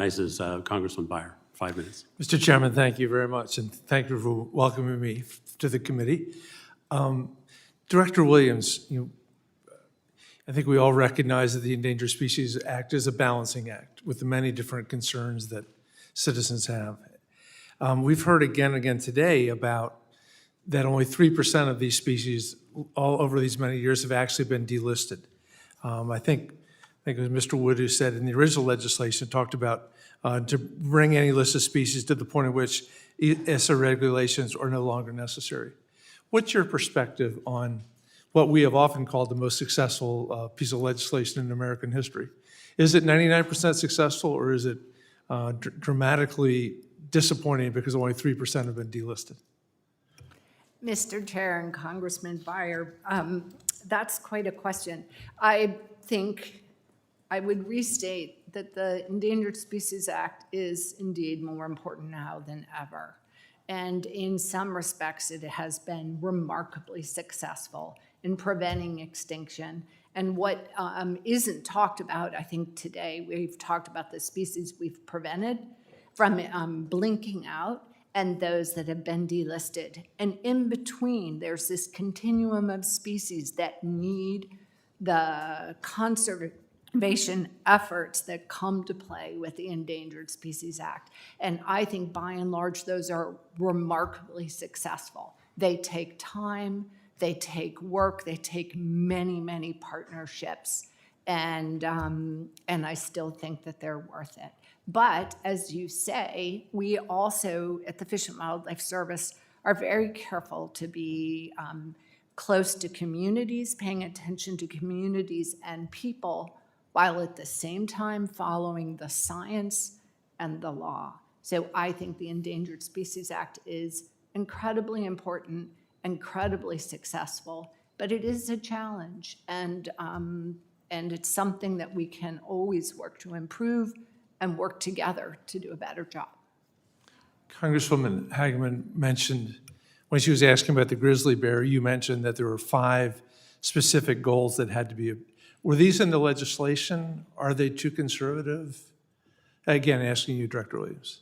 Recognizes Congressman Beyer. 5 minutes. Mr. Chairman, thank you very much, and thank you for welcoming me to the committee. Director Williams, I think we all recognize that the Endangered Species Act is a balancing act with the many different concerns that citizens have. We've heard again and again today about that only 3% of these species all over these many years have actually been delisted. I think it was Mr. Wood who said in the original legislation talked about to bring any listed species to the point at which ESA regulations are no longer necessary. What's your perspective on what we have often called the most successful piece of legislation in American history? Is it 99% successful, or is it dramatically disappointing because only 3% have been delisted? Mr. Chair and Congressman Beyer, that's quite a question. I think I would restate that the Endangered Species Act is indeed more important now than ever. And in some respects, it has been remarkably successful in preventing extinction. And what isn't talked about, I think today, we've talked about the species we've prevented from blinking out and those that have been delisted. And in between, there's this continuum of species that need the conservation efforts that come to play with the Endangered Species Act. And I think by and large, those are remarkably successful. They take time, they take work, they take many, many partnerships. And I still think that they're worth it. But as you say, we also at the Fish and Wildlife Service are very careful to be close to communities, paying attention to communities and people, while at the same time following the science and the law. So I think the Endangered Species Act is incredibly important, incredibly successful, but it is a challenge, and it's something that we can always work to improve and work together to do a better job. Congresswoman Hageman mentioned, when she was asking about the grizzly bear, you mentioned that there were 5 specific goals that had to be. Were these in the legislation? Are they too conservative? Again, asking you, Director Williams.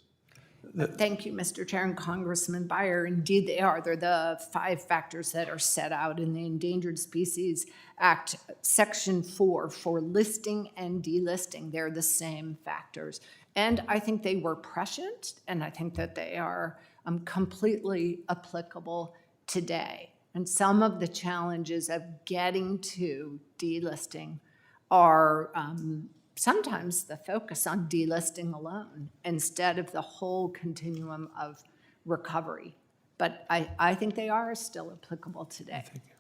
Thank you, Mr. Chair and Congressman Beyer. Indeed, they are. They're the 5 factors that are set out in the Endangered Species Act, Section 4, for listing and delisting. They're the same factors. And I think they were prescient, and I think that they are completely applicable today. And some of the challenges of getting to delisting are sometimes the focus on delisting alone instead of the whole continuum of recovery. But I think they are still applicable today. Thank you.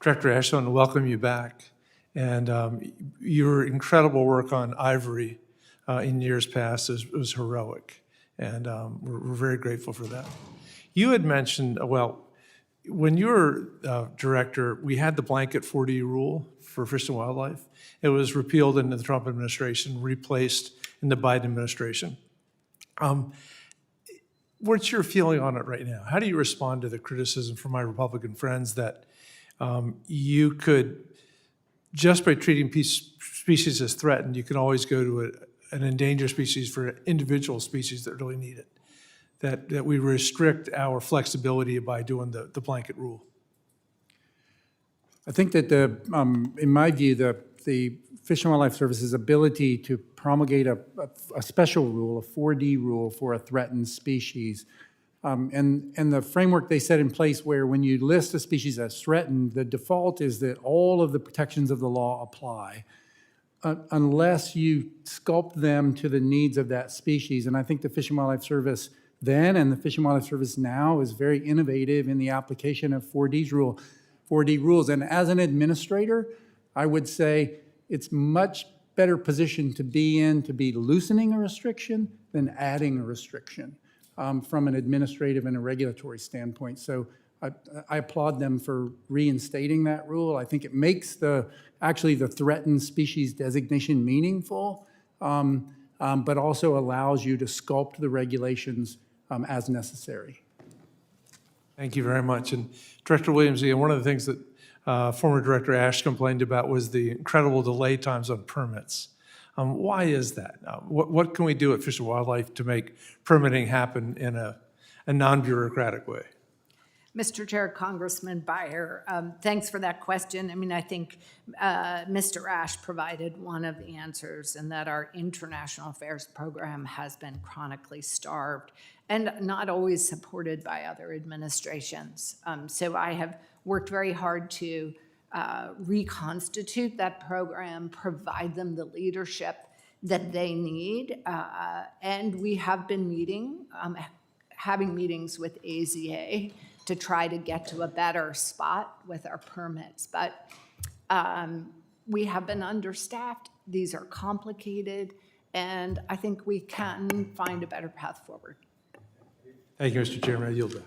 Director Ash, I want to welcome you back. And your incredible work on ivory in years past was heroic. And we're very grateful for that. You had mentioned, well, when you were director, we had the blanket 4D rule for fish and wildlife. It was repealed in the Trump administration, replaced in the Biden administration. What's your feeling on it right now? How do you respond to the criticism from my Republican friends that you could, just by treating species as threatened, you can always go to an endangered species for individual species that really need it? That we restrict our flexibility by doing the blanket rule? I think that in my view, the Fish and Wildlife Service's ability to promulgate a special rule, a 4D rule for a threatened species, and the framework they set in place where when you list a species as threatened, the default is that all of the protections of the law apply unless you sculpt them to the needs of that species. And I think the Fish and Wildlife Service then and the Fish and Wildlife Service now is very innovative in the application of 4D rules. And as an administrator, I would say it's much better position to be loosening a restriction than adding a restriction from an administrative and a regulatory standpoint. So I applaud them for reinstating that rule. I think it makes actually the threatened species designation meaningful, but also allows you to sculpt the regulations as necessary. Thank you very much. And Director Williams, again, one of the things that former Director Ash complained about was the incredible delay times on permits. Why is that? What can we do at Fish and Wildlife to make permitting happen in a non-bureaucratic way? Mr. Chair, Congressman Beyer, thanks for that question. I mean, I think Mr. Ash provided one of the answers in that our international affairs program has been chronically starved and not always supported by other administrations. So I have worked very hard to reconstitute that program, provide them the leadership that they need. And we have been having meetings with AZA to try to get to a better spot with our permits. But we have been understaffed. These are complicated, and I think we can find a better path forward. Thank you, Mr. Chairman. I yield back.